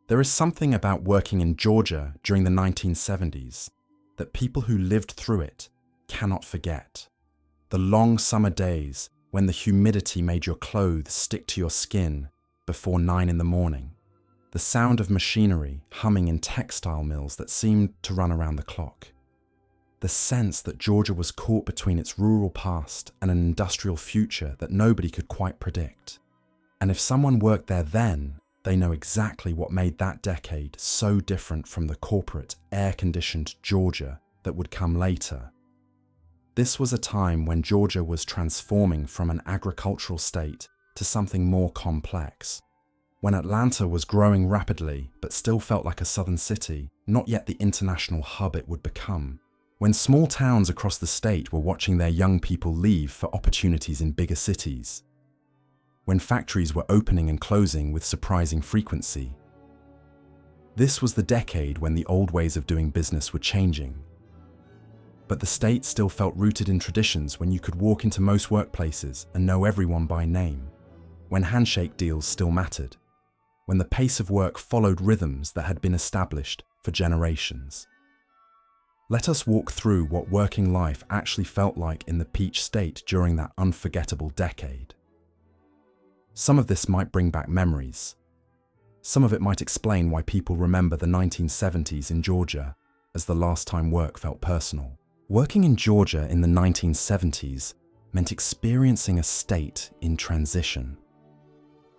There is something about working in Georgia during the 1970s that people who lived through it cannot forget. The long summer days when the humidity made your clothes stick to your skin before 9 in the morning. The sound of machinery humming in textile mills that seemed to run around the clock. The sense that Georgia was caught between its rural past and an industrial future that nobody could quite predict. And if someone worked there then, they know exactly what made that decade so different from the corporate, air-conditioned Georgia that would come later. This was a time when Georgia was transforming from an agricultural state to something more complex. When Atlanta was growing rapidly but still felt like a southern city, not yet the international hub it would become. When small towns across the state were watching their young people leave for opportunities in bigger cities. When factories were opening and closing with surprising frequency. This was the decade when the old ways of doing business were changing. But the state still felt rooted in traditions when you could walk into most workplaces and know everyone by name. When handshake deals still mattered. When the pace of work followed rhythms that had been established for generations. Let us walk through what working life actually felt like in the Peach State during that unforgettable decade. Some of this might bring back memories. Some of it might explain why people remember the 1970s in Georgia as the last time work felt personal. Working in Georgia in the 1970s meant experiencing a state in transition.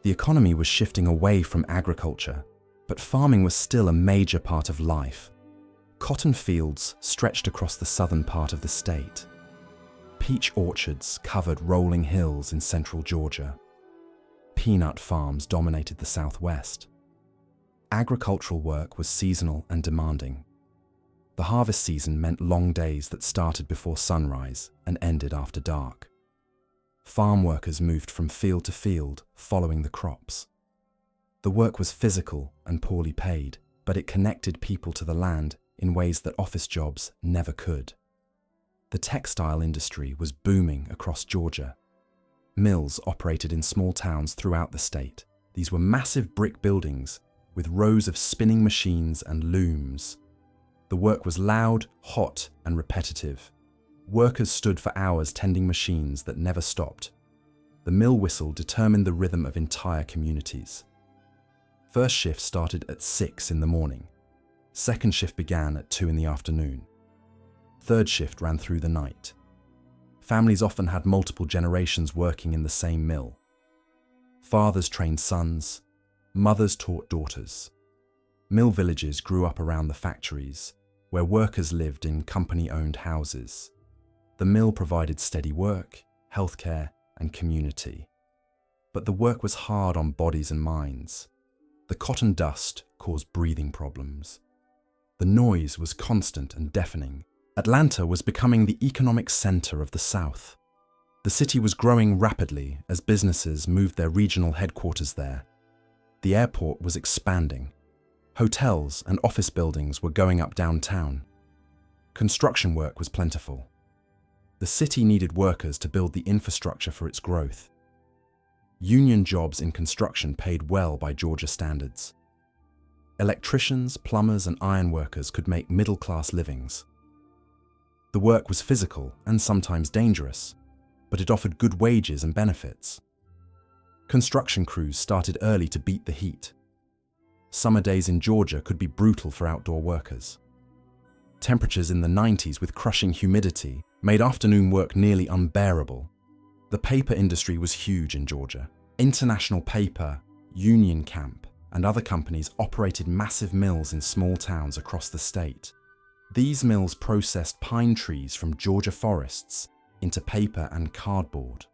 The economy was shifting away from agriculture, but farming was still a major part of life. Cotton fields stretched across the southern part of the state. Peach orchards covered rolling hills in central Georgia. Peanut farms dominated the southwest. Agricultural work was seasonal and demanding. The harvest season meant long days that started before sunrise and ended after dark. Farm workers moved from field to field, following the crops. The work was physical and poorly paid, but it connected people to the land in ways that office jobs never could. The textile industry was booming across Georgia. Mills operated in small towns throughout the state. These were massive brick buildings with rows of spinning machines and looms. The work was loud, hot, and repetitive. Workers stood for hours tending machines that never stopped. The mill whistle determined the rhythm of entire communities. First shift started at 6 in the morning. Second shift began at 2 in the afternoon. Third shift ran through the night. Families often had multiple generations working in the same mill. Fathers trained sons, mothers taught daughters. Mill villages grew up around the factories, where workers lived in company-owned houses. The mill provided steady work, healthcare, and community. But the work was hard on bodies and minds. The cotton dust caused breathing problems. The noise was constant and deafening. Atlanta was becoming the economic center of the South. The city was growing rapidly as businesses moved their regional headquarters there. The airport was expanding. Hotels and office buildings were going up downtown. Construction work was plentiful. The city needed workers to build the infrastructure for its growth. Union jobs in construction paid well by Georgia standards. Electricians, plumbers, and ironworkers could make middle-class livings. The work was physical and sometimes dangerous, but it offered good wages and benefits. Construction crews started early to beat the heat. Summer days in Georgia could be brutal for outdoor workers. Temperatures in the 90s with crushing humidity made afternoon work nearly unbearable. The paper industry was huge in Georgia. International Paper, Union Camp, and other companies operated massive mills in small towns across the state. These mills processed pine trees from Georgia forests into paper and cardboard.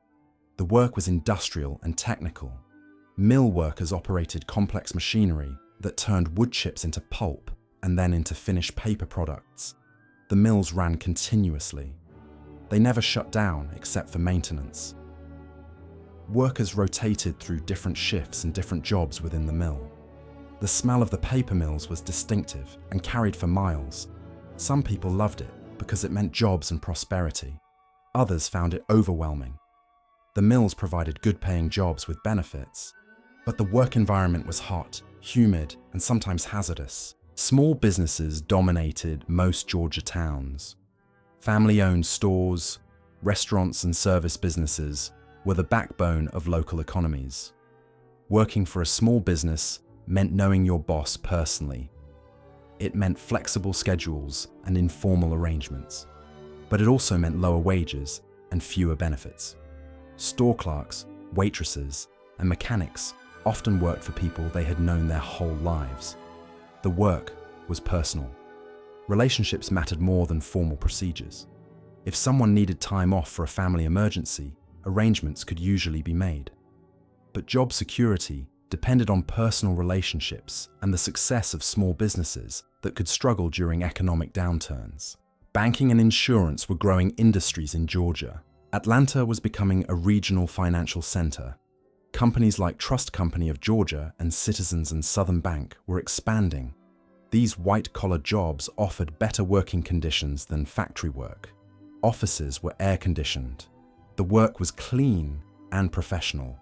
The work was industrial and technical. Mill workers operated complex machinery that turned wood chips into pulp and then into finished paper products. The mills ran continuously. They never shut down except for maintenance. Workers rotated through different shifts and different jobs within the mill. The smell of the paper mills was distinctive and carried for miles. Some people loved it because it meant jobs and prosperity. Others found it overwhelming. The mills provided good-paying jobs with benefits, But the work environment was hot, humid, and sometimes hazardous. Small businesses dominated most Georgia towns. Family-owned stores, restaurants, and service businesses were the backbone of local economies. Working for a small business meant knowing your boss personally. It meant flexible schedules and informal arrangements. But it also meant lower wages and fewer benefits. Store clerks, waitresses, and mechanics often worked for people they had known their whole lives. The work was personal. Relationships mattered more than formal procedures. If someone needed time off for a family emergency, arrangements could usually be made. But job security depended on personal relationships and the success of small businesses that could struggle during economic downturns. Banking and insurance were growing industries in Georgia. Atlanta was becoming a regional financial center. Companies like Trust Company of Georgia and Citizens and Southern Bank were expanding. These white-collar jobs offered better working conditions than factory work. Offices were air-conditioned. The work was clean and professional.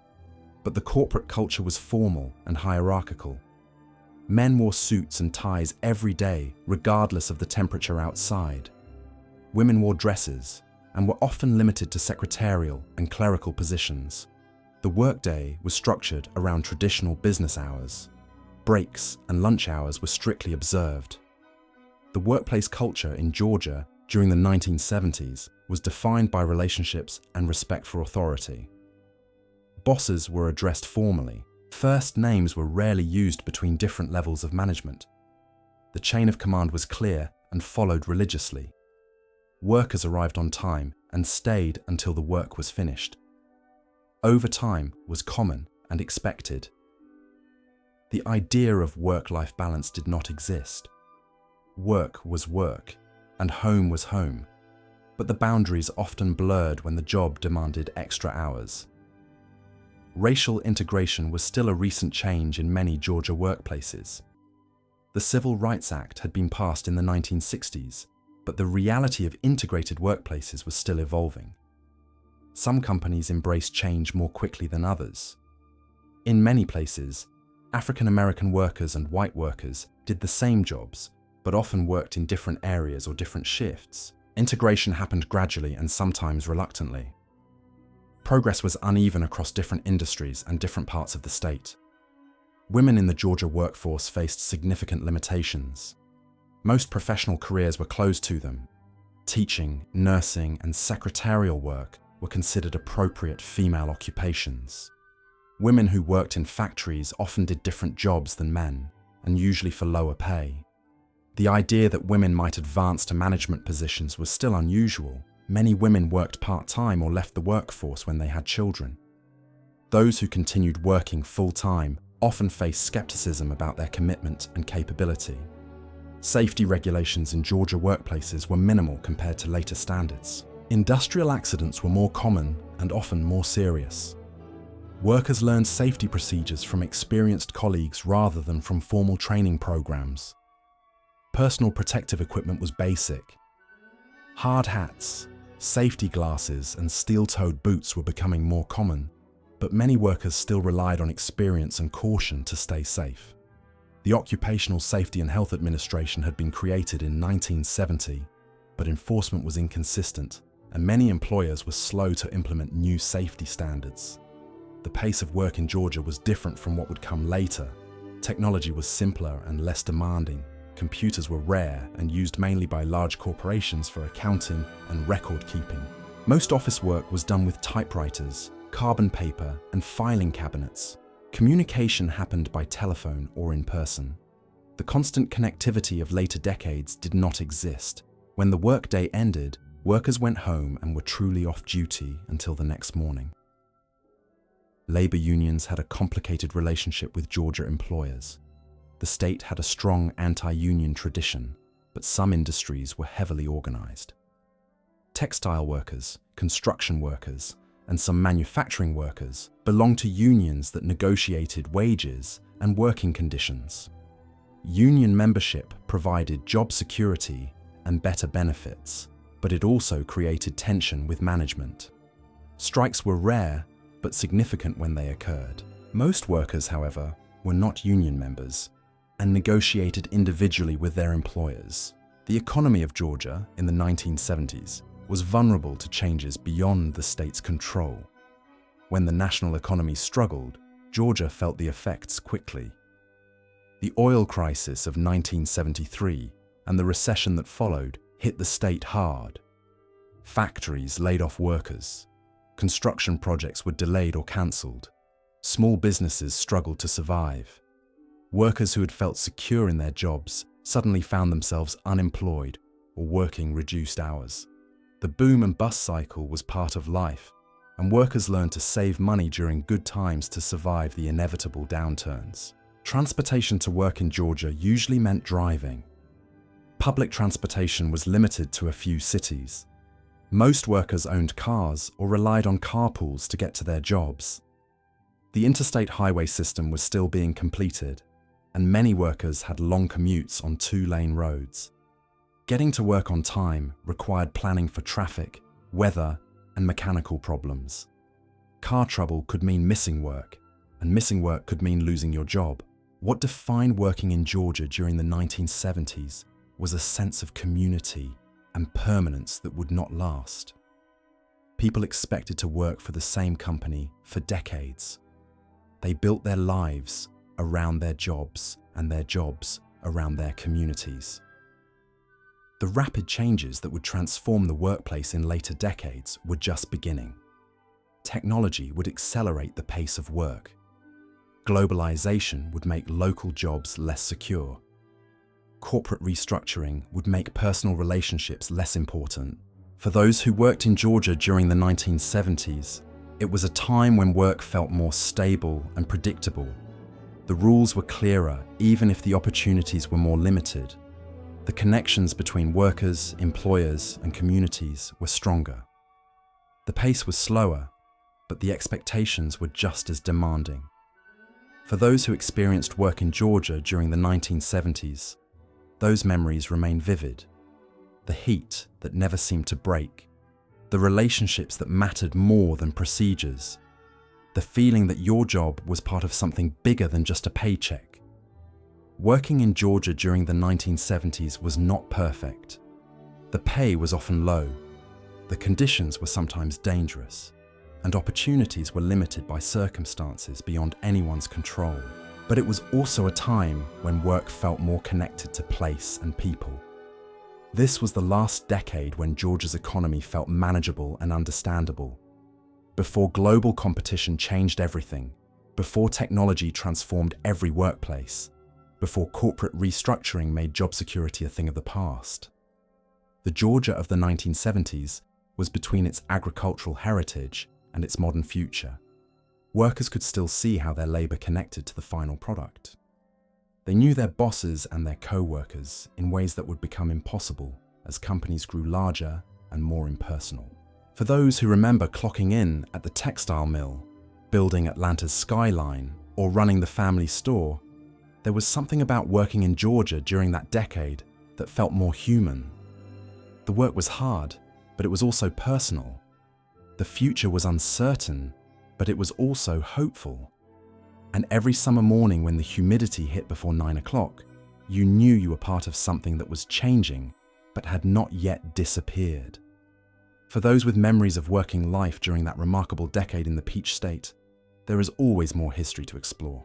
But the corporate culture was formal and hierarchical. Men wore suits and ties every day, regardless of the temperature outside. Women wore dresses and were often limited to secretarial and clerical positions. The workday was structured around traditional business hours. Breaks and lunch hours were strictly observed. The workplace culture in Georgia during the 1970s was defined by relationships and respect for authority. Bosses were addressed formally. First names were rarely used between different levels of management. The chain of command was clear and followed religiously. Workers arrived on time and stayed until the work was finished. Overtime was common and expected. The idea of work-life balance did not exist. Work was work, and home was home, but the boundaries often blurred when the job demanded extra hours. Racial integration was still a recent change in many Georgia workplaces. The Civil Rights Act had been passed in the 1960s, but the reality of integrated workplaces was still evolving. Some companies embraced change more quickly than others. In many places, African American workers and white workers did the same jobs, but often worked in different areas or different shifts. Integration happened gradually and sometimes reluctantly. Progress was uneven across different industries and different parts of the state. Women in the Georgia workforce faced significant limitations. Most professional careers were closed to them. Teaching, nursing, and secretarial work were considered appropriate female occupations. Women who worked in factories often did different jobs than men, and usually for lower pay. The idea that women might advance to management positions was still unusual. Many women worked part-time or left the workforce when they had children. Those who continued working full-time often faced skepticism about their commitment and capability. Safety regulations in Georgia workplaces were minimal compared to later standards. Industrial accidents were more common and often more serious. Workers learned safety procedures from experienced colleagues rather than from formal training programs. Personal protective equipment was basic. Hard hats, safety glasses, and steel-toed boots were becoming more common, but many workers still relied on experience and caution to stay safe. The Occupational Safety and Health Administration had been created in 1970, but enforcement was inconsistent, and many employers were slow to implement new safety standards. The pace of work in Georgia was different from what would come later. Technology was simpler and less demanding. Computers were rare and used mainly by large corporations for accounting and record keeping. Most office work was done with typewriters, carbon paper, and filing cabinets. Communication happened by telephone or in person. The constant connectivity of later decades did not exist. When the workday ended, workers went home and were truly off duty until the next morning. Labor unions had a complicated relationship with Georgia employers. The state had a strong anti-union tradition, but some industries were heavily organized. Textile workers, construction workers, and some manufacturing workers belonged to unions that negotiated wages and working conditions. Union membership provided job security and better benefits, but it also created tension with management. Strikes were rare, but significant when they occurred. Most workers, however, were not union members and negotiated individually with their employers. The economy of Georgia in the 1970s was vulnerable to changes beyond the state's control. When the national economy struggled, Georgia felt the effects quickly. The oil crisis of 1973 and the recession that followed hit the state hard. Factories laid off workers. Construction projects were delayed or cancelled. Small businesses struggled to survive. Workers who had felt secure in their jobs suddenly found themselves unemployed or working reduced hours. The boom and bust cycle was part of life, and workers learned to save money during good times to survive the inevitable downturns. Transportation to work in Georgia usually meant driving. Public transportation was limited to a few cities. Most workers owned cars or relied on carpools to get to their jobs. The interstate highway system was still being completed, and many workers had long commutes on two-lane roads. Getting to work on time required planning for traffic, weather, and mechanical problems. Car trouble could mean missing work, and missing work could mean losing your job. What defined working in Georgia during the 1970s was a sense of community and permanence that would not last. People expected to work for the same company for decades. They built their lives around their jobs and their jobs around their communities. The rapid changes that would transform the workplace in later decades were just beginning. Technology would accelerate the pace of work. Globalization would make local jobs less secure. Corporate restructuring would make personal relationships less important. For those who worked in Georgia during the 1970s, it was a time when work felt more stable and predictable. The rules were clearer, even if the opportunities were more limited. The connections between workers, employers, and communities were stronger. The pace was slower, but the expectations were just as demanding. For those who experienced work in Georgia during the 1970s, those memories remain vivid. The heat that never seemed to break, the relationships that mattered more than procedures, the feeling that your job was part of something bigger than just a paycheck. Working in Georgia during the 1970s was not perfect. The pay was often low, the conditions were sometimes dangerous, and opportunities were limited by circumstances beyond anyone's control. But it was also a time when work felt more connected to place and people. This was the last decade when Georgia's economy felt manageable and understandable. Before global competition changed everything, before technology transformed every workplace, before corporate restructuring made job security a thing of the past. The Georgia of the 1970s was between its agricultural heritage and its modern future. Workers could still see how their labor connected to the final product. They knew their bosses and their co-workers in ways that would become impossible as companies grew larger and more impersonal. For those who remember clocking in at the textile mill, building Atlanta's skyline, or running the family store, there was something about working in Georgia during that decade that felt more human. The work was hard, but it was also personal. The future was uncertain, but it was also hopeful. And every summer morning when the humidity hit before 9 o'clock, you knew you were part of something that was changing, but had not yet disappeared. For those with memories of working life during that remarkable decade in the Peach State, there is always more history to explore.